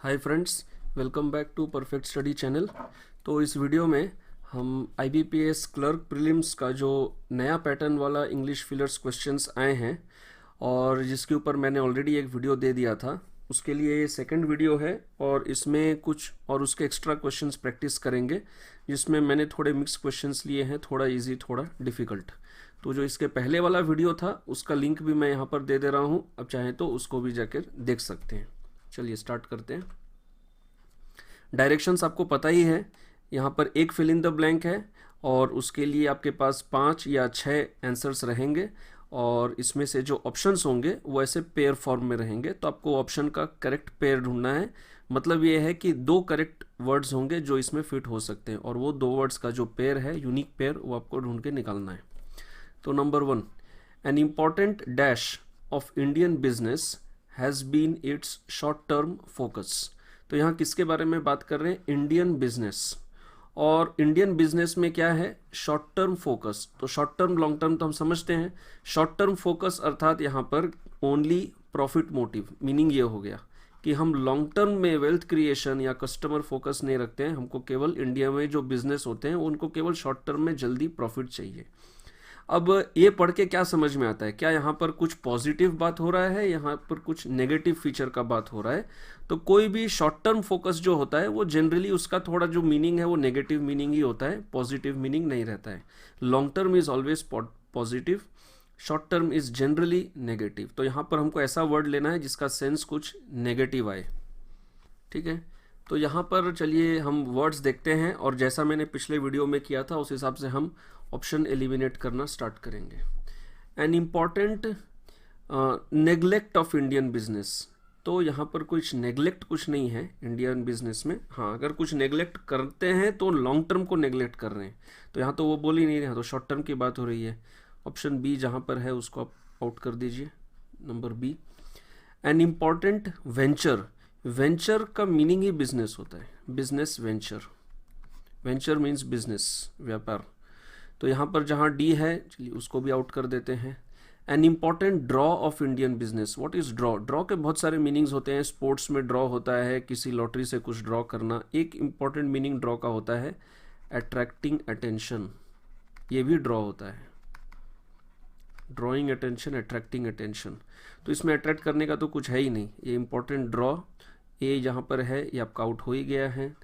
Hi friends, welcome back to perfect study channel. तो इस video में हम IBPS क्लर्क प्रीलिम्स का जो नया पैटर्न वाला इंग्लिश फिलर्स क्वेश्चंस आए हैं और जिसके ऊपर मैंने ऑलरेडी एक वीडियो दे दिया था, उसके लिए ये सेकंड वीडियो है और इसमें कुछ और उसके एक्स्ट्रा क्वेश्चंस प्रैक्टिस करेंगे, जिसमें मैंने थोड़े मिक्स क्वेश्चंस लिए हैं, थोड़ा इजी थोड़ा डिफ़िकल्ट। तो जो इसके पहले वाला वीडियो था उसका लिंक भी मैं यहाँ पर दे दे रहा हूँ, अब चाहें तो उसको भी जाकर देख सकते हैं। चलिए स्टार्ट करते हैं। डायरेक्शंस आपको पता ही है, यहाँ पर एक फिल इन द ब्लैंक है और उसके लिए आपके पास 5 या 6 आंसर्स रहेंगे और इसमें से जो ऑप्शंस होंगे वो ऐसे पेयर फॉर्म में रहेंगे। तो आपको ऑप्शन का करेक्ट पेयर ढूंढना है। मतलब ये है कि 2 करेक्ट वर्ड्स होंगे जो इसमें फिट हो सकते हैं और वो 2 वर्ड्स का जो पेयर है, यूनिक पेयर, वो आपको ढूंढ के निकालना है। तो number 1, an important dash of Indian business has been its short term focus. तो यहाँ किसके बारे में बात कर रहे हैं? Indian business. और इंडियन बिजनेस में क्या है? Short term focus. तो शॉर्ट टर्म लॉन्ग टर्म तो हम समझते हैं। शॉर्ट टर्म फोकस अर्थात यहाँ पर ओनली प्रॉफिट मोटिव, मीनिंग ये हो गया कि हम लॉन्ग टर्म में वेल्थ क्रिएशन या कस्टमर फोकस नहीं रखते हैं। हमको केवल इंडिया में जो बिजनेस होते हैं उनको केवल शॉर्ट टर्म में जल्दी प्रॉफिट चाहिए। अब ये पढ़ के क्या समझ में आता है? क्या यहाँ पर कुछ पॉजिटिव बात हो रहा है, यहाँ पर कुछ नेगेटिव फीचर का बात हो रहा है? तो कोई भी शॉर्ट टर्म फोकस जो होता है वो जनरली उसका थोड़ा जो मीनिंग है वो नेगेटिव मीनिंग ही होता है, पॉजिटिव मीनिंग नहीं रहता है। Long term is always positive, short term is generally negative. तो यहाँ पर हमको ऐसा वर्ड लेना है जिसका सेंस कुछ नेगेटिव आए, ठीक है। तो यहाँ पर चलिए हम वर्ड्स देखते हैं और जैसा मैंने पिछले वीडियो में किया था उस हिसाब से हम ऑप्शन एलिमिनेट करना स्टार्ट करेंगे। An important neglect of Indian business. तो यहाँ पर कुछ नेग्लेक्ट कुछ नहीं है इंडियन बिजनेस में। हाँ, अगर कुछ नेग्लेक्ट करते हैं तो लॉन्ग टर्म को नेग्लेक्ट कर रहे हैं, तो यहाँ तो वो बोल ही नहीं रहे, तो शॉर्ट टर्म की बात हो रही है। ऑप्शन बी जहाँ पर है उसको आप आउट कर दीजिए, number B. An important venture. Venture का मीनिंग ही बिजनेस होता है, business venture. Venture means business, व्यापार। तो यहाँ पर जहाँ डी है चलिए उसको भी आउट कर देते हैं। An important draw of Indian business. What is draw? Draw के बहुत सारे मीनिंग्स होते हैं। स्पोर्ट्स में ड्रॉ होता है, किसी लॉटरी से कुछ ड्रॉ करना। एक इम्पॉर्टेंट मीनिंग ड्रॉ का होता है अट्रैक्टिंग अटेंशन, ये भी ड्रॉ होता है। Drawing attention, attracting attention. तो इसमें अट्रैक्ट करने का तो कुछ है ही नहीं। ये इंपॉर्टेंट ड्रॉ, ये यहाँ पर है, ये आपका आउट हो ही गया है।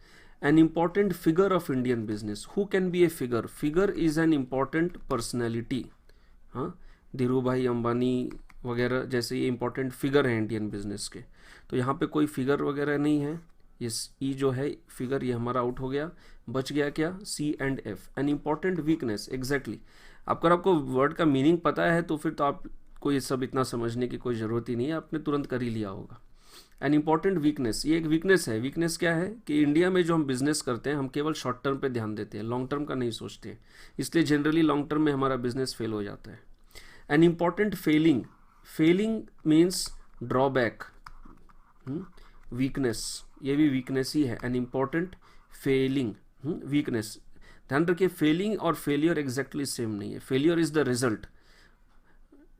An important figure of Indian business. Who can be a figure? Figure is an important personality. हाँ, धीरू भाई अंबानी वगैरह जैसे ये इंपॉर्टेंट फिगर है इंडियन बिजनेस के। तो यहाँ पे कोई फिगर वगैरह नहीं है। ये ई जो है फिगर, ये हमारा आउट हो गया। बच गया क्या? C and F. An important weakness, exactly. अगर आपको वर्ड का मीनिंग पता है तो फिर तो आपको ये सब इतना समझने की कोई ज़रूरत ही नहीं है, आपने तुरंत कर ही लिया होगा। एन इम्पॉर्टेंट वीकनेस, ये एक वीकनेस है। वीकनेस क्या है कि इंडिया में जो हम बिजनेस करते हैं हम केवल शॉर्ट टर्म पे ध्यान देते हैं, लॉन्ग टर्म का नहीं सोचते, इसलिए जनरली लॉन्ग टर्म में हमारा बिजनेस फेल हो जाता है। An important failing. Failing means drawback, weakness, ये भी वीकनेस ही है। An important failing, weakness. ध्यान रखिए, फेलिंग और फेलियर एग्जैक्टली सेम नहीं है। Failure is the result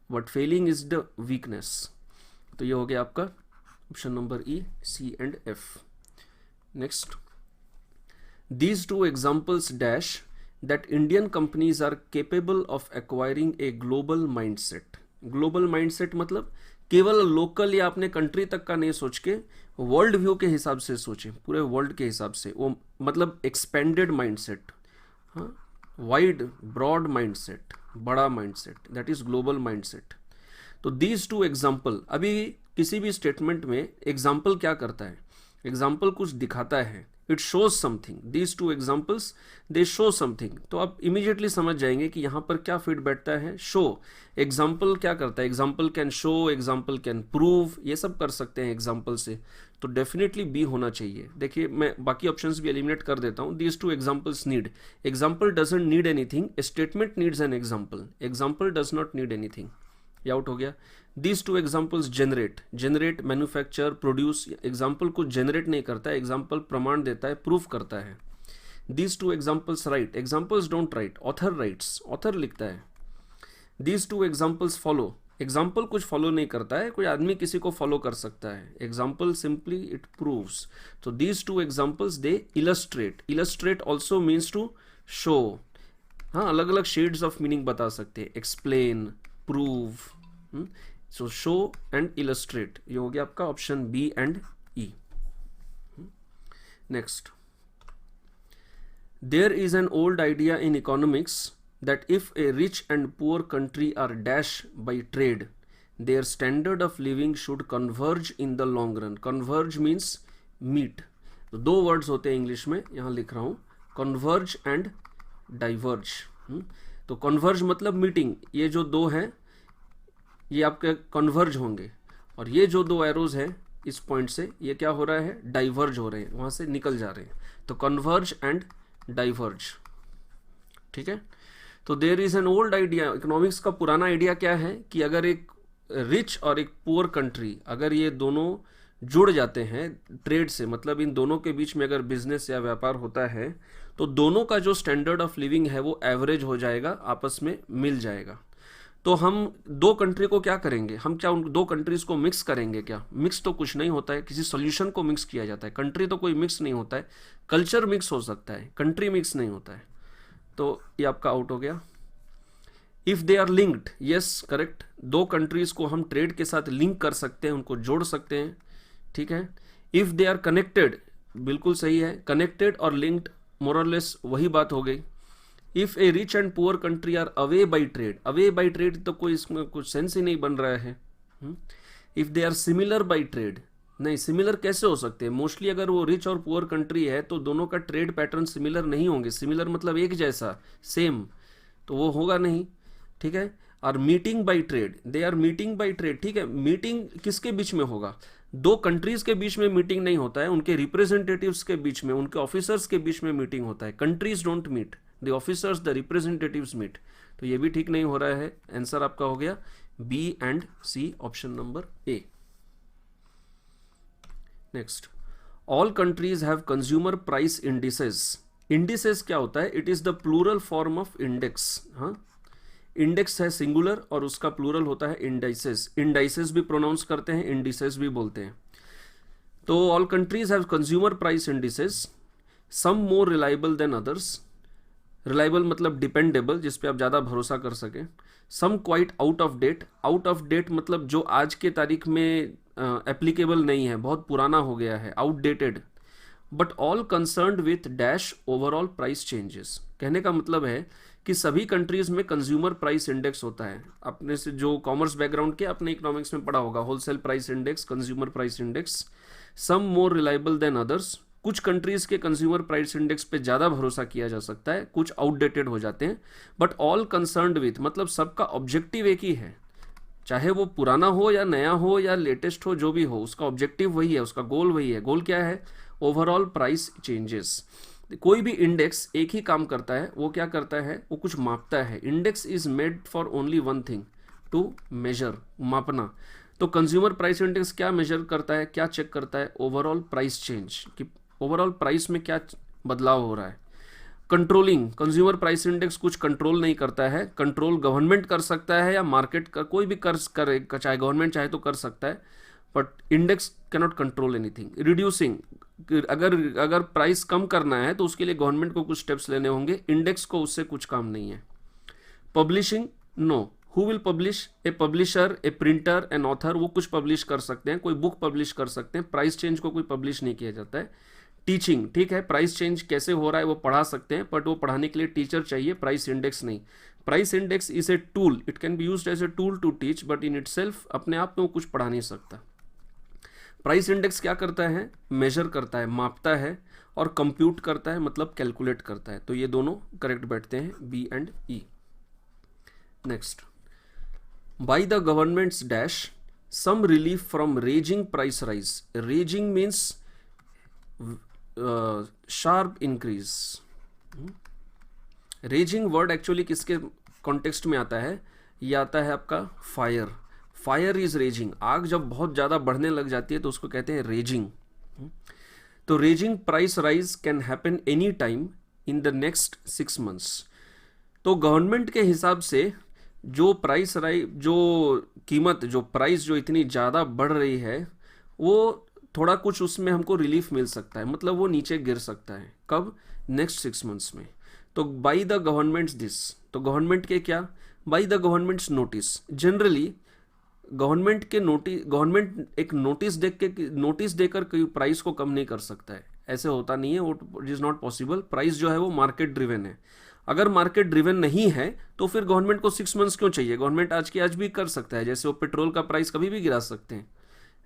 but failing is the weakness. तो ये हो गया आपका option number E, C and F. Next, these two examples dash that Indian companies are capable of acquiring a global mindset. Global mindset मतलब केवल local या अपने country तक का नहीं सोच के वर्ल्ड व्यू के हिसाब से सोचें, पूरे वर्ल्ड के हिसाब से। वो मतलब एक्सपेंडेड माइंडसेट, हाँ, वाइड ब्रॉड माइंडसेट, बड़ा mindset, that is global mindset. तो दीज टू एग्जाम्पल, अभी किसी भी स्टेटमेंट में एग्जाम्पल क्या करता है? एग्जाम्पल कुछ दिखाता है, it shows something. These two examples they show something. तो आप इमीडिएटली समझ जाएंगे कि यहाँ पर क्या फिट बैठता है। शो, एग्जाम्पल क्या करता है? Example can show, example can prove, ये सब कर सकते हैं एग्जाम्पल से। तो डेफिनेटली बी होना चाहिए। देखिए मैं बाकी ऑप्शंस भी एलिमिनेट कर देता हूँ। These two examples need, example doesn't need anything, statement needs an example, example does not need anything, ये आउट हो गया। These two examples generate, generate, manufacture, produce. Example कुछ जनरेट नहीं करता है, एग्जाम्पल प्रमाण देता है, प्रूफ करता है। These two examples right, examples don't write, author rights, author लिखता है। These two examples follow, example कुछ फॉलो नहीं करता है, कोई आदमी किसी को फॉलो कर सकता है, एग्जाम्पल सिंपली इट प्रूव्स। तो these two examples they illustrate, illustrate also means to show. हाँ, अलग अलग शेड्स ऑफ मीनिंग बता सकते हैं, explain, prove. So show and illustrate, ये हो गया आपका option B and E. Next, there is an old idea in economics that if a rich and poor country are dash by trade, their standard of living should converge in the long run. Converge means meet. तो दो words होते हैं English में, यहाँ लिख रहा हूँ, converge and diverge। तो converge मतलब मीटिंग, ये जो दो हैं ये आपके converge होंगे, और ये जो दो एरोज हैं इस पॉइंट से ये क्या हो रहा है, डाइवर्ज हो रहे हैं, वहाँ से निकल जा रहे हैं। तो converge and diverge, ठीक है। तो there is an old idea, economics का पुराना आइडिया क्या है कि अगर एक रिच और एक पुअर कंट्री, अगर ये दोनों जुड़ जाते हैं ट्रेड से, मतलब इन दोनों के बीच में अगर बिजनेस या व्यापार होता है, तो दोनों का जो स्टैंडर्ड ऑफ लिविंग है वो एवरेज हो जाएगा, आपस में मिल जाएगा। तो हम दो कंट्री को क्या करेंगे, हम क्या उन दो कंट्रीज को मिक्स करेंगे क्या? मिक्स तो कुछ नहीं होता है, किसी सॉल्यूशन को मिक्स किया जाता है। कंट्री तो कोई मिक्स नहीं होता है, कल्चर मिक्स हो सकता है, कंट्री मिक्स नहीं होता है। तो ये आपका आउट हो गया। If they are linked, yes correct, दो कंट्रीज को हम ट्रेड के साथ लिंक कर सकते हैं, उनको जोड़ सकते हैं, ठीक है। इफ दे आर कनेक्टेड, बिल्कुल सही है, कनेक्टेड और लिंक्ड मोर और लेस वही बात हो गई। If a rich and poor country are away by trade, away by trade तो कोई इसमें कुछ सेंस ही नहीं बन रहा है। If they are similar by trade, नहीं, सिमिलर कैसे हो सकते हैं? मोस्टली अगर वो रिच और पुअर कंट्री है तो दोनों का ट्रेड पैटर्न सिमिलर नहीं होंगे, सिमिलर मतलब एक जैसा, सेम, तो वो होगा नहीं, ठीक है। और meeting by trade, they are meeting by trade, ठीक है। मीटिंग किसके बीच में होगा? दो कंट्रीज के बीच में मीटिंग नहीं होता है, उनके रिप्रेजेंटेटिव्स के बीच में, उनके ऑफिसर्स के बीच में मीटिंग होता है। Countries don't meet, the officers, the representatives meet. तो ये भी ठीक नहीं हो रहा है, आंसर आपका हो गया B and C, option number A. Next, all countries have consumer price indices. Indices क्या होता है? It is the plural form of index. हाँ, इंडेक्स है सिंगुलर और उसका प्लूरल होता है इंडाइसेस। इंडाइसेस भी प्रोनाउंस करते हैं, इंडिसेस भी बोलते हैं। तो all countries have consumer price indices, some more reliable than others. Reliable मतलब डिपेंडेबल, जिस पे आप ज़्यादा भरोसा कर सकें। Some quite out of date, out of date मतलब जो आज के तारीख में एप्लीकेबल नहीं है, बहुत पुराना हो गया है, outdated. But all concerned with dash overall price changes. कहने का मतलब है कि सभी कंट्रीज में कंज्यूमर प्राइस इंडेक्स होता है। अपने से जो कॉमर्स बैकग्राउंड के, अपने इकोनॉमिक्स में पढ़ा होगा, wholesale price index, consumer price index. Some more reliable than others, कुछ कंट्रीज के कंज्यूमर प्राइस इंडेक्स पे ज़्यादा भरोसा किया जा सकता है, कुछ आउटडेटेड हो जाते हैं। बट ऑल कंसर्न्ड विथ मतलब सबका ऑब्जेक्टिव एक ही है, चाहे वो पुराना हो या नया हो या लेटेस्ट हो, जो भी हो, उसका ऑब्जेक्टिव वही है, उसका गोल वही है। गोल क्या है? Overall price changes. कोई भी इंडेक्स एक ही काम करता है, वो क्या करता है? वो कुछ मापता है। Index is made for only one thing, to measure, मापना। तो कंज्यूमर प्राइस इंडेक्स क्या मेजर करता है, क्या चेक करता है? ओवरऑल प्राइस चेंज, कि ओवरऑल प्राइस में क्या बदलाव हो रहा है। कंट्रोलिंग, कंज्यूमर प्राइस इंडेक्स कुछ कंट्रोल नहीं करता है। कंट्रोल गवर्नमेंट कर सकता है या मार्केट का कोई भी कर करे, चाहे गवर्नमेंट चाहे तो कर सकता है, but index can not control anything. Reducing, अगर प्राइस कम करना है तो उसके लिए गवर्नमेंट को कुछ स्टेप्स लेने होंगे, इंडेक्स को उससे कुछ काम नहीं है। Publishing, no, who will publish? A publisher, a printer, an author, वो कुछ पब्लिश कर सकते हैं, कोई बुक पब्लिश कर सकते हैं। प्राइस चेंज को कोई पब्लिश नहीं किया जाता है। टीचिंग, ठीक है, प्राइस चेंज कैसे हो रहा है वो पढ़ा सकते हैं, बट वो पढ़ाने के लिए टीचर चाहिए, प्राइस इंडेक्स नहीं। Price index is a tool, it can be used as a tool to teach, but in itself अपने आप में वो कुछ पढ़ा नहीं सकता। प्राइस इंडेक्स क्या करता है? मेजर करता है, मापता है, और कंप्यूट करता है, मतलब कैलकुलेट करता है। तो ये दोनों करेक्ट बैठते हैं, B and E. Next, by the government's dash some relief from raging price rise. Raging means sharp increase. Raging word actually किसके कॉन्टेक्स्ट में आता है? ये आता है आपका फायर। फायर इज रेजिंग, आग जब बहुत ज़्यादा बढ़ने लग जाती है तो उसको कहते हैं रेजिंग। तो raising price rise can happen any time in the next 6 months। तो गवर्नमेंट के हिसाब से जो कीमत, जो प्राइस जो इतनी ज़्यादा बढ़ रही है, वो थोड़ा कुछ उसमें हमको रिलीफ मिल सकता है, मतलब वो नीचे गिर सकता है। कब? नेक्स्ट 6 मंथ्स में। तो बाई द गवर्नमेंट्स दिस, तो गवर्नमेंट के क्या? By the governments notice. Generally government एक नोटिस देकर कोई प्राइस को कम नहीं कर सकता है, ऐसे होता नहीं है, वो इज नॉट पॉसिबल। प्राइस जो है वो मार्केट ड्रिवन है। अगर मार्केट ड्रिवन नहीं है तो फिर गवर्नमेंट को 6 मंथ्स क्यों चाहिए? गवर्नमेंट आज की आज भी कर सकता है, जैसे वो पेट्रोल का प्राइस कभी भी गिरा सकते हैं,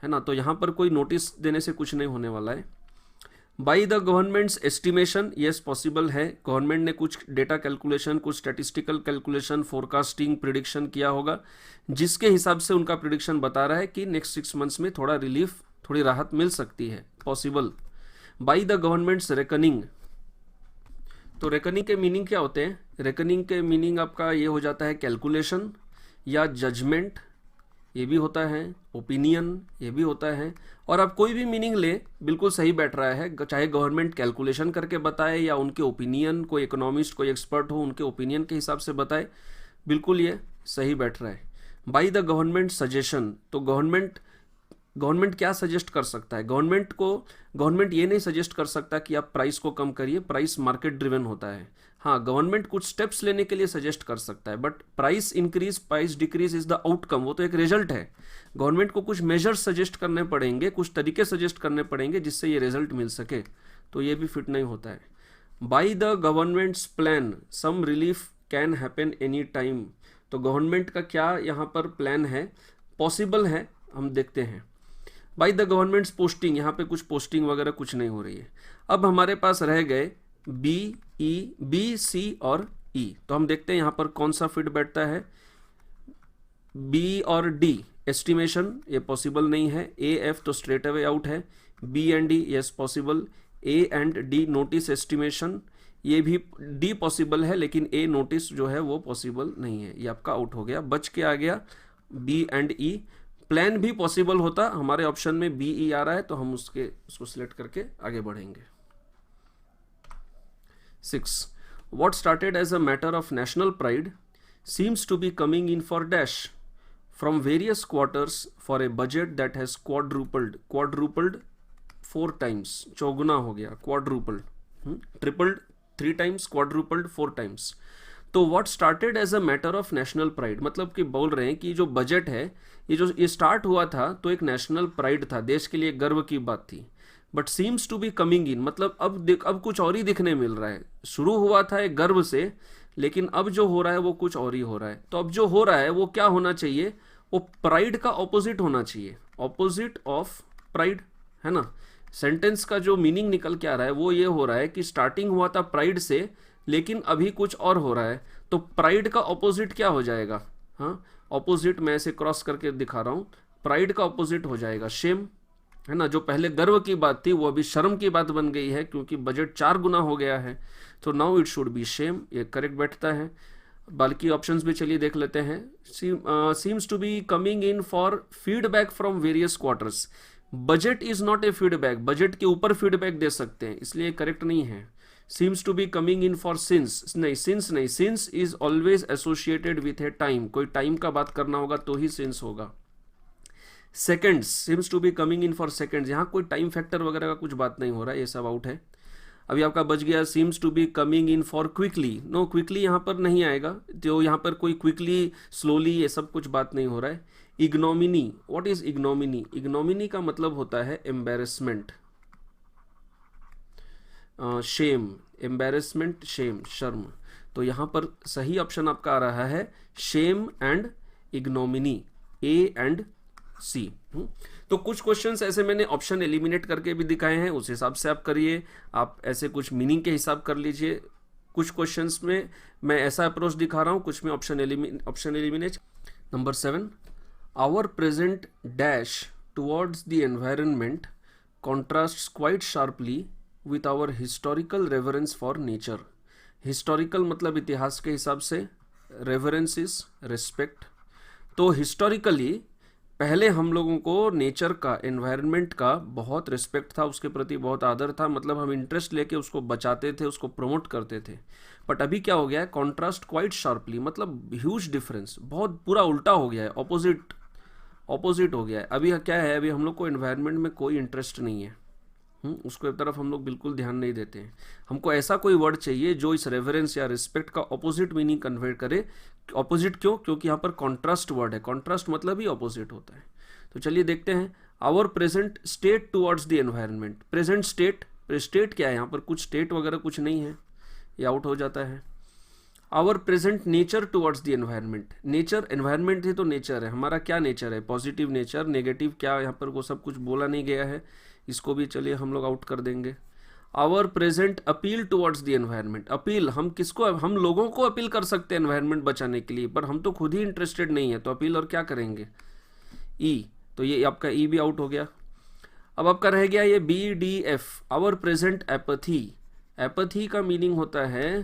है ना। तो यहाँ पर कोई नोटिस देने से कुछ नहीं होने वाला है। By the governments estimation, yes possible है। गवर्नमेंट ने कुछ डेटा कैलकुलेशन, कुछ स्टैटिस्टिकल कैलकुलेशन, फोरकास्टिंग, प्रिडिक्शन किया होगा, जिसके हिसाब से उनका प्रिडिक्शन बता रहा है कि नेक्स्ट 6 मंथ्स में थोड़ा रिलीफ, थोड़ी राहत मिल सकती है, possible. By the governments reckoning, तो रेकनिंग के मीनिंग क्या होते हैं? रेकनिंग के मीनिंग आपका ये हो जाता है कैलकुलेशन या जजमेंट, ये भी होता है, ओपिनियन ये भी होता है। और आप कोई भी मीनिंग ले, बिल्कुल सही बैठ रहा है, चाहे गवर्नमेंट कैलकुलेशन करके बताए या उनके ओपिनियन, कोई इकोनॉमिस्ट, कोई एक्सपर्ट हो, उनके ओपिनियन के हिसाब से बताए, बिल्कुल ये सही बैठ रहा है। बाई द गवर्नमेंट सजेशन, तो गवर्नमेंट क्या सजेस्ट कर सकता है? गवर्नमेंट ये नहीं सजेस्ट कर सकता कि आप प्राइस को कम करिए, प्राइस मार्केट ड्रिवन होता है। हाँ, गवर्नमेंट कुछ स्टेप्स लेने के लिए सजेस्ट कर सकता है, but price increase, price decrease is the outcome, वो तो एक रिजल्ट है। गवर्नमेंट को कुछ मेजर्स सजेस्ट करने पड़ेंगे, कुछ तरीके सजेस्ट करने पड़ेंगे जिससे ये रिजल्ट मिल सके, तो ये भी फिट नहीं होता है। By the government's plan some relief can happen any time, तो गवर्नमेंट का क्या यहाँ पर प्लान है? पॉसिबल है, हम देखते हैं। बाई द गवर्नमेंट्स पोस्टिंग, यहाँ पे कुछ पोस्टिंग वगैरह कुछ नहीं हो रही है। अब हमारे पास रह गए बी, सी और ई, तो हम देखते हैं यहाँ पर कौन सा फिट बैठता है। बी और डी एस्टिमेशन, ये पॉसिबल नहीं है। ए एफ तो स्ट्रेट अवे आउट है। B and D yes possible. A and D notice estimation, ये भी डी पॉसिबल है, लेकिन ए नोटिस जो है वो पॉसिबल नहीं है, ये आपका आउट हो गया। बच के आ गया बी एंड ई। प्लान भी पॉसिबल होता, हमारे ऑप्शन में बी ई आ रहा है, तो हम उसको सिलेक्ट करके आगे बढ़ेंगे। 6. What started as a matter of national pride seems to be coming in for dash from various quarters for a budget that has quadrupled 4 times, चौगुना हो गया, quadrupled, tripled 3 times, quadrupled 4 times। तो what started as a matter of national pride, मतलब कि बोल रहे हैं कि जो बजट है, ये स्टार्ट हुआ था तो एक नेशनल प्राइड था, देश के लिए गर्व की बात थी। But seems to be coming in, मतलब अब कुछ और ही दिखने मिल रहा है। शुरू हुआ था एक गर्व से, लेकिन अब जो हो रहा है वो कुछ और ही हो रहा है। तो अब जो हो रहा है वो क्या होना चाहिए? वो प्राइड का ऑपोजिट होना चाहिए, ऑपोजिट ऑफ प्राइड, है ना। सेंटेंस का जो मीनिंग निकल के आ रहा है वो ये हो रहा है कि स्टार्टिंग हुआ था प्राइड से, लेकिन अभी कुछ और हो रहा है। तो प्राइड का ऑपोजिट क्या हो जाएगा? हाँ, ऑपोजिट मैं ऐसे क्रॉस करके दिखा रहा हूँ। प्राइड का ऑपोजिट हो जाएगा शेम, है ना। जो पहले गर्व की बात थी वो अभी शर्म की बात बन गई है, क्योंकि बजट 4 गुना हो गया है। तो now it should be shame, ये करेक्ट बैठता है। बाकी ऑप्शंस भी चलिए देख लेते हैं। Seems to be coming in for feedback from various quarters. Budget is not a feedback, budget के ऊपर फीडबैक दे सकते हैं, इसलिए करेक्ट नहीं है। Seems to be coming in for since नहीं, since is always associated with a time, कोई time का बात करना होगा तो ही सिंस होगा। Seconds, seems to be coming in for seconds, यहाँ कोई टाइम फैक्टर वगैरह का कुछ बात नहीं हो रहा है, ये सब आउट है। अभी आपका बच गया seems to be coming in for quickly, no quickly यहाँ पर नहीं आएगा, तो यहाँ पर कोई क्विकली स्लोली ये सब कुछ बात नहीं हो रहा है। Ignominy, what is ignominy? Ignominy का मतलब होता है एम्बेरसमेंट, शेम, एम्बेरसमेंट, शेम, शर्म। तो यहाँ पर सही ऑप्शन आपका आ रहा है shame and ignominy, A and C. तो कुछ क्वेश्चंस ऐसे मैंने ऑप्शन एलिमिनेट करके भी दिखाए हैं, उस हिसाब से आप करिए। आप ऐसे कुछ मीनिंग के हिसाब कर लीजिए। कुछ क्वेश्चंस में मैं ऐसा अप्रोच दिखा रहा हूँ, कुछ में option eliminate. Number 7, our present dash towards the environment contrasts quite sharply with our historical reverence for nature. Historical मतलब इतिहास के हिसाब से, रेवरेंस इज रिस्पेक्ट। तो हिस्टोरिकली पहले हम लोगों को नेचर का, एनवायरनमेंट का बहुत रिस्पेक्ट था, उसके प्रति बहुत आदर था, मतलब हम इंटरेस्ट लेके उसको बचाते थे, उसको प्रमोट करते थे। बट अभी क्या हो गया है, कॉन्ट्रास्ट क्वाइट शार्पली, मतलब ह्यूज डिफरेंस, बहुत पूरा उल्टा हो गया है, ऑपोजिट ऑपोजिट हो गया है। अभी क्या है, अभी हम लोग को एनवायरनमेंट में कोई इंटरेस्ट नहीं है, उसको तरफ हम लोग बिल्कुल ध्यान नहीं देते हैं। हमको ऐसा कोई वर्ड चाहिए जो इस रेफरेंस या रिस्पेक्ट का ऑपोजिट मीनिंग कन्वे करे। ऑपोजिट क्यों? क्योंकि यहाँ पर कॉन्ट्रास्ट वर्ड है, कॉन्ट्रास्ट मतलब ही ऑपोजिट होता है। तो चलिए देखते हैं, our present state towards the environment. Present state, state क्या है यहाँ पर? कुछ स्टेट वगैरह कुछ नहीं है, ये आउट हो जाता है। Our present nature towards the environment. Nature, environment ही तो नेचर है, हमारा क्या नेचर है? पॉजिटिव नेचर, नेगेटिव क्या, यहाँ पर वो सब कुछ बोला नहीं गया है, इसको भी चलिए हम लोग आउट कर देंगे। Our present appeal towards the environment. Appeal, हम किसको, हम लोगों को अपील कर सकते हैं एनवायरनमेंट बचाने के लिए, पर हम तो खुद ही इंटरेस्टेड नहीं है, तो अपील और क्या करेंगे? ई, तो ये आपका ई भी आउट हो गया। अब आपका रह गया ये B D F, our present apathy. Apathy का मीनिंग होता है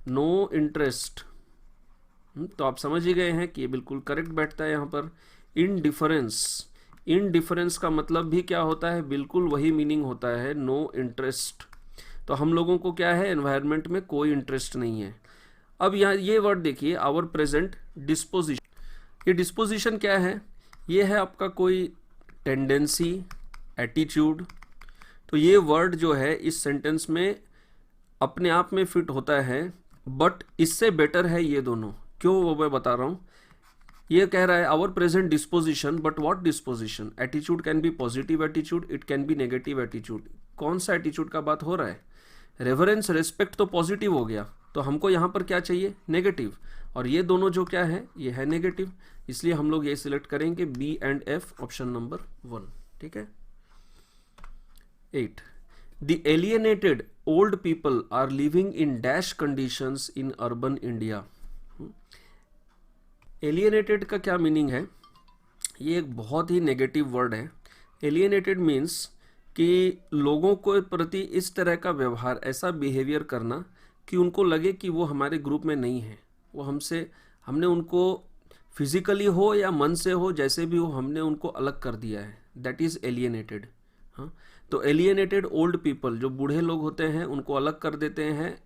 नो इंटरेस्ट, तो आप समझ ही गए हैं कि ये बिल्कुल करेक्ट बैठता है यहाँ पर। इनडिफरेंस, इनडिफरेंस का मतलब भी क्या होता है? बिल्कुल वही मीनिंग होता है, नो इंटरेस्ट। तो हम लोगों को क्या है, एनवायरनमेंट में कोई इंटरेस्ट नहीं है। अब यहाँ ये वर्ड देखिए, आवर प्रेजेंट डिस्पोजिशन। ये डिस्पोजिशन क्या है? ये है आपका कोई टेंडेंसी, एटीट्यूड। तो ये वर्ड जो है इस सेंटेंस में अपने आप में फिट होता है, बट इससे बेटर है ये दोनों। क्यों, वो मैं बता रहा हूँ। ये कह रहा है our present disposition, but what disposition? Attitude can be positive attitude, it can be negative attitude. कौन सा एटीट्यूड का बात हो रहा है? रेवरेंस, रेस्पेक्ट तो पॉजिटिव हो गया, तो हमको यहाँ पर क्या चाहिए? नेगेटिव। और ये दोनों जो क्या है, ये है नेगेटिव, इसलिए हम लोग ये सिलेक्ट करेंगे B and F, option number 1। ठीक है। 8. The alienated old people are living in dash conditions in urban India. Alienated का क्या मीनिंग है? ये एक बहुत ही नेगेटिव वर्ड है। एलियनेटेड मीन्स कि लोगों को प्रति इस तरह का व्यवहार, ऐसा बिहेवियर करना कि उनको लगे कि वो हमारे ग्रुप में नहीं है, वो हमसे, हमने उनको फिजिकली हो या मन से हो, जैसे भी हो, हमने उनको अलग कर दिया है, दैट इज़ एलियनेटेड। हाँ, तो एलियनेटेड ओल्ड पीपल, जो बूढ़े लोग होते हैं उनको अलग कर देते हैं,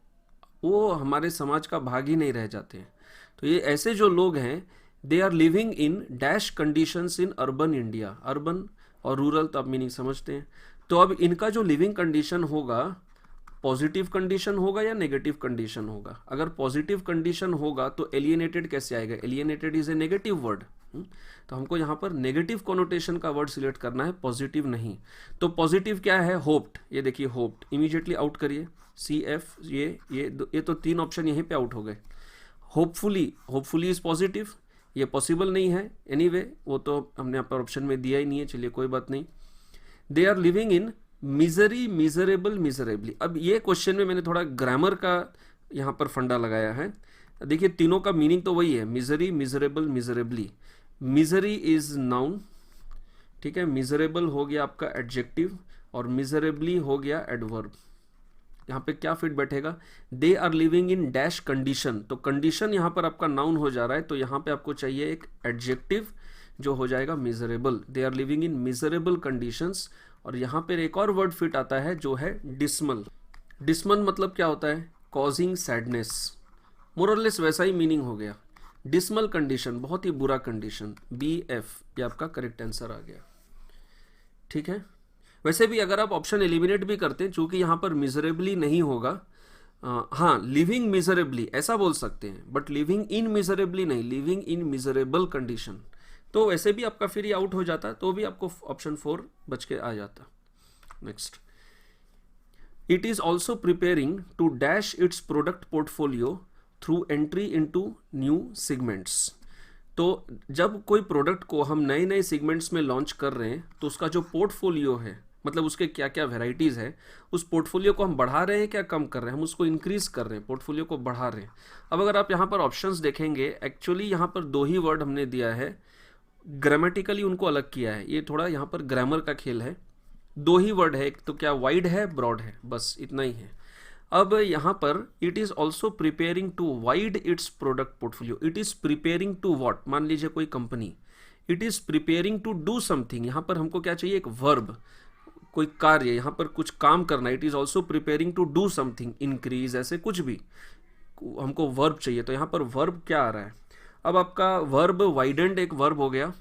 वो हमारे समाज का भाग ही नहीं रह जाते हैं। तो ये ऐसे जो लोग हैं, they are living in dash conditions in urban India. Urban और रूरल तो आप मीनिंग समझते हैं। तो अब इनका जो लिविंग कंडीशन होगा, पॉजिटिव कंडीशन होगा या नेगेटिव कंडीशन होगा? अगर पॉजिटिव कंडीशन होगा तो एलियनेटेड कैसे आएगा? Alienated is a negative word, तो हमको यहाँ पर नेगेटिव कोनोटेशन का वर्ड सिलेक्ट करना है, पॉजिटिव नहीं। तो पॉजिटिव क्या है? होप्ड। ये देखिए होप्ड, इमीडिएटली आउट करिए, सी एफ, ये तो 3 ऑप्शन यहीं पे आउट हो गए। होपफुली, होपफुली इज पॉजिटिव, ये पॉसिबल नहीं है एनीवे, वो तो हमने यहाँ पर ऑप्शन में दिया ही नहीं है, चलिए कोई बात नहीं। They are living in misery, miserable, miserably. अब ये क्वेश्चन में मैंने थोड़ा ग्रामर का यहाँ पर फंडा लगाया है। देखिए तीनों का मीनिंग तो वही है, misery, miserable, miserably. Misery is noun, ठीक है, मिजरेबल हो गया आपका एडजेक्टिव, और मिजरेबली हो गया एडवर्ब। यहाँ पे क्या फिट बैठेगा? They are living in dash condition, तो कंडीशन यहाँ पर आपका नाउन हो जा रहा है, तो यहाँ पे आपको चाहिए एक एडजेक्टिव जो हो जाएगा miserable. They are living in miserable conditions. और यहाँ पर एक और वर्ड फिट आता है जो है डिसमल। डिसमल मतलब क्या होता है? कॉजिंग सैडनेस, मोर और लेस वैसा ही मीनिंग हो गया। डिसमल कंडीशन, बहुत ही बुरा कंडीशन। बी एफ, ये आपका करेक्ट आंसर आ गया। ठीक है। वैसे भी अगर आप ऑप्शन एलिमिनेट भी करते हैं, चूंकि यहाँ पर मिजरेबली नहीं होगा, हाँ लिविंग मिजरेबली ऐसा बोल सकते हैं, बट लिविंग इन मिजरेबली नहीं, लिविंग इन मिजरेबल कंडीशन, तो वैसे भी आपका फिर ये आउट हो जाता, तो भी आपको ऑप्शन 4 बच के आ जाता। Next, it is also preparing to dash its product portfolio through entry into new segments. तो जब कोई प्रोडक्ट को हम नए नए सेगमेंट्स में लॉन्च कर रहे हैं, तो उसका जो पोर्टफोलियो है, मतलब उसके क्या क्या वेराइटीज़ है, उस पोर्टफोलियो को हम बढ़ा रहे हैं क्या कम कर रहे हैं? हम उसको इंक्रीज कर रहे हैं, पोर्टफोलियो को बढ़ा रहे हैं। अब अगर आप यहाँ पर ऑप्शंस देखेंगे, एक्चुअली यहाँ पर 2 ही वर्ड हमने दिया है, ग्रामेटिकली उनको अलग किया है, ये थोड़ा यहाँ पर ग्रामर का खेल है। 2 ही वर्ड है, एक तो क्या वाइड है, ब्रॉड है, बस इतना ही है। अब यहाँ पर it is also preparing to wide its product portfolio. It is preparing to what? मान लीजिए कोई company, it is preparing to do something, यहाँ पर हमको क्या चाहिए, एक वर्ब, कोई कार्य, यहाँ पर कुछ काम करना। It is also preparing to do something, increase, ऐसे कुछ भी हमको वर्ब चाहिए। तो यहाँ पर वर्ब क्या आ रहा है, अब आपका वर्ब वाइडेंड एक वर्ब हो गया,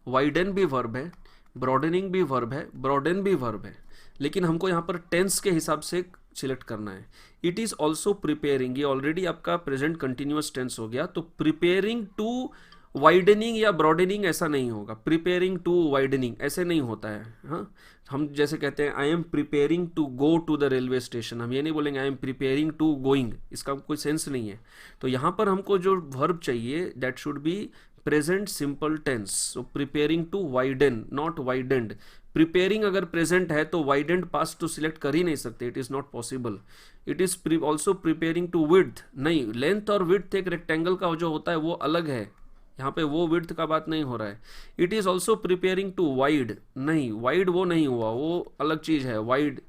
वाइडन भी वर्ब है, ब्रॉडनिंग भी वर्ब है, ब्रॉडन भी वर्ब है, लेकिन हमको यहाँ पर टेंस के हिसाब से सिलेक्ट करना है। इट इज ऑल्सो प्रिपेयरिंग, ये ऑलरेडी आपका प्रेजेंट कंटिन्यूअस टेंस हो गया, तो प्रिपेयरिंग टू वाइडनिंग या ब्रॉडनिंग ऐसा नहीं होगा, प्रिपेयरिंग टू वाइडनिंग ऐसे नहीं होता है। हाँ, हम जैसे कहते हैं I am preparing to go to the railway station, हम ये नहीं बोलेंगे I am preparing to going, इसका कोई सेंस नहीं है। तो यहाँ पर हमको जो वर्ब चाहिए that should be present simple tense, so preparing to widen, not widened. Preparing अगर प्रेजेंट है तो वाइडेंड पास्ट तो सिलेक्ट कर ही नहीं सकते, it is not possible. It is also preparing to width, नहीं, लेंथ और विड्थ एक रेक्टेंगल का जो होता है वो अलग है, यहाँ पे वो विड्थ का बात नहीं हो रहा है। It is also preparing to wide, नहीं, वाइड वो नहीं हुआ, वो अलग चीज है, wide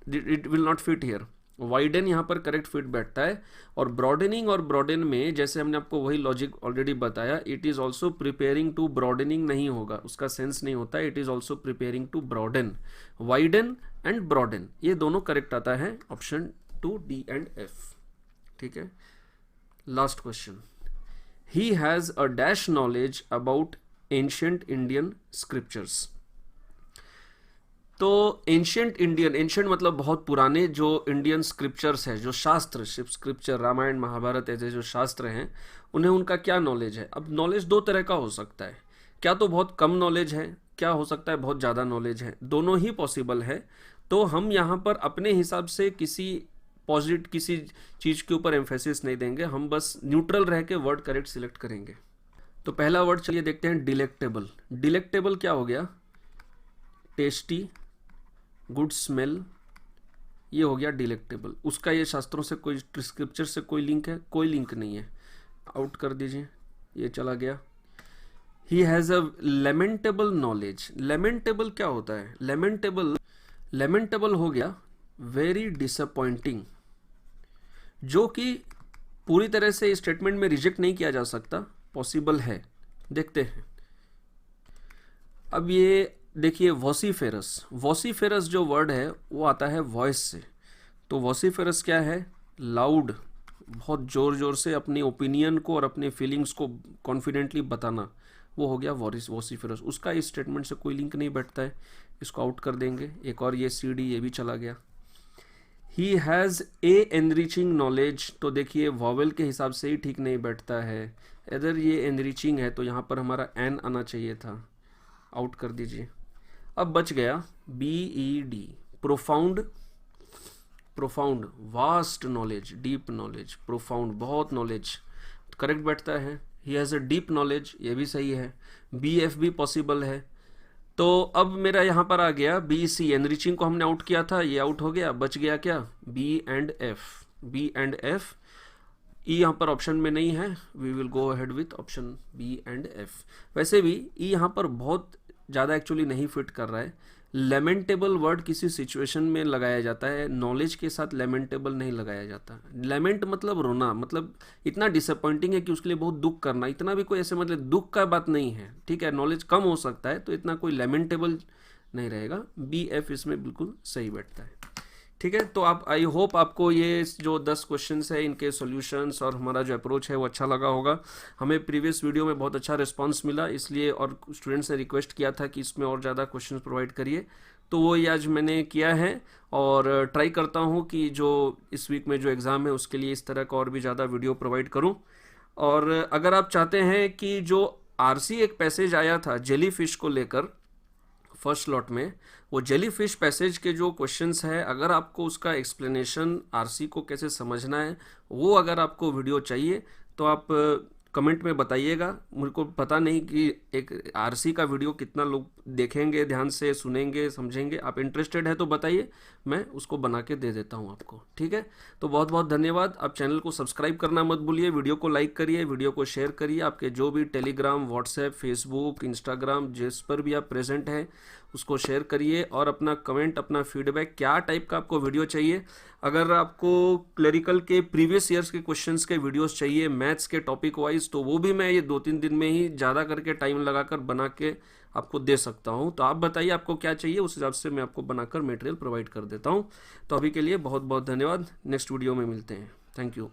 it will not fit here, widen यहाँ पर करेक्ट फिट बैठता है। और ब्रॉडनिंग और ब्रॉडन में जैसे हमने आपको वही लॉजिक ऑलरेडी बताया, it is also preparing to broadening नहीं होगा, उसका सेंस नहीं होता, it is also preparing to broaden, widen and broaden, ये दोनों करेक्ट आता है ऑप्शन 2 D एंड F। ठीक है, last question, he has a dash knowledge about ancient Indian scriptures। तो एंशियंट इंडियन, एंशियंट मतलब बहुत पुराने, जो इंडियन स्क्रिप्चर्स है, जो शास्त्र, स्क्रिप्चर, रामायण महाभारत ऐसे जो शास्त्र हैं, उन्हें उनका क्या नॉलेज है। अब नॉलेज दो तरह का हो सकता है, क्या तो बहुत कम नॉलेज है, क्या हो सकता है बहुत ज़्यादा नॉलेज है, दोनों ही पॉसिबल है। तो हम यहाँ पर अपने हिसाब से किसी पॉजिटिव किसी चीज़ के ऊपर एम्फेसिस नहीं देंगे, हम बस न्यूट्रल रह के वर्ड करेक्ट सिलेक्ट करेंगे। तो पहला वर्ड चलिए देखते हैं, डिलेक्टेबल। डिलेक्टेबल क्या हो गया, टेस्टी, गुड स्मेल, ये हो गया डिलेक्टेबल। उसका ये शास्त्रों से कोई, स्क्रिप्चर से कोई लिंक है, कोई लिंक नहीं है, आउट कर दीजिए, ये चला गया। ही हैज़ अ लेमेंटेबल नॉलेज, लेमेंटेबल क्या होता है, लेमेंटेबल, लेमेंटेबल हो गया वेरी डिसअपॉइंटिंग, जो कि पूरी तरह से इस स्टेटमेंट में रिजेक्ट नहीं किया जा सकता, पॉसिबल है। देखते हैं, अब ये देखिए वॉसिफेरस, वॉसिफेरस जो वर्ड है वो आता है वॉइस से। तो वॉसिफेरस क्या है, लाउड, बहुत ज़ोर ज़ोर से अपनी ओपिनियन को और अपने फीलिंग्स को कॉन्फिडेंटली बताना, वो हो गया वॉसिफेरस। उसका इस स्टेटमेंट से कोई लिंक नहीं बैठता है, इसको आउट कर देंगे। एक और ये CD, ये भी चला गया। He has a enriching knowledge, तो देखिए वॉवेल के हिसाब से ही ठीक नहीं बैठता है, अगर ये एनरिचिंग है तो यहाँ पर हमारा एन आना चाहिए था, आउट कर दीजिए। अब बच गया BED, profound, profound, vast knowledge, deep knowledge, profound, बहुत नॉलेज, करेक्ट बैठता है। He has a deep knowledge, ये भी सही है। BF भी पॉसिबल है। तो अब मेरा यहाँ पर आ गया BC, एनरिचिंग को हमने आउट किया था, ये आउट हो गया, बच गया क्या, B and F, B and F। E यहाँ पर ऑप्शन में नहीं है, we will go ahead with option B and F। वैसे भी E यहाँ पर बहुत ज़्यादा एक्चुअली नहीं फिट कर रहा है। लेमेंटेबल वर्ड किसी सिचुएशन में लगाया जाता है, नॉलेज के साथ लेमेंटेबल नहीं लगाया जाता। लेमेंट मतलब रोना, मतलब इतना डिसअपॉइंटिंग है कि उसके लिए बहुत दुख करना, इतना भी कोई ऐसे मतलब दुख का बात नहीं है। ठीक है, नॉलेज कम हो सकता है तो इतना कोई लेमेंटेबल नहीं रहेगा। BF इसमें बिल्कुल सही बैठता है। ठीक है, तो आप, आई होप आपको ये जो 10 क्वेश्चंस है इनके सॉल्यूशंस और हमारा जो अप्रोच है वो अच्छा लगा होगा। हमें प्रीवियस वीडियो में बहुत अच्छा रिस्पांस मिला, इसलिए और स्टूडेंट्स ने रिक्वेस्ट किया था कि इसमें और ज़्यादा क्वेश्चंस प्रोवाइड करिए, तो वो ये आज मैंने किया है। और ट्राई करता हूँ कि जो इस वीक में जो एग्ज़ाम है उसके लिए इस तरह का और भी ज़्यादा वीडियो प्रोवाइड करूँ। और अगर आप चाहते हैं कि जो RC एक पैसेज आया था जेली फिश को लेकर फर्स्ट लॉट में, वो जेली फिश पैसेज के जो क्वेश्चंस है, अगर आपको उसका एक्सप्लेनेशन RC को कैसे समझना है वो अगर आपको वीडियो चाहिए तो आप कमेंट में बताइएगा। मुझे को पता नहीं कि एक RC का वीडियो कितना लोग देखेंगे, ध्यान से सुनेंगे, समझेंगे। आप इंटरेस्टेड है तो बताइए, मैं उसको बना के दे देता हूँ आपको। ठीक है, तो बहुत बहुत धन्यवाद। आप चैनल को सब्सक्राइब करना मत भूलिए, वीडियो को लाइक करिए, वीडियो को शेयर करिए। आपके जो भी टेलीग्राम, व्हाट्सएप, फेसबुक, इंस्टाग्राम जिस पर भी आप प्रेजेंट हैं उसको शेयर करिए। और अपना कमेंट, अपना फीडबैक, क्या टाइप का आपको वीडियो चाहिए। अगर आपको क्लरिकल के प्रीवियस ईयर्स के क्वेश्चंस के वीडियोस चाहिए, मैथ्स के टॉपिक वाइज, प्लीज़, तो वो भी मैं ये 2-3 दिन में ही ज़्यादा करके टाइम लगाकर बना के आपको दे सकता हूँ। तो आप बताइए आपको क्या चाहिए, उस हिसाब से मैं आपको बनाकर मटेरियल प्रोवाइड कर देता हूँ। तो अभी के लिए बहुत बहुत धन्यवाद, नेक्स्ट वीडियो में मिलते हैं। Thank you.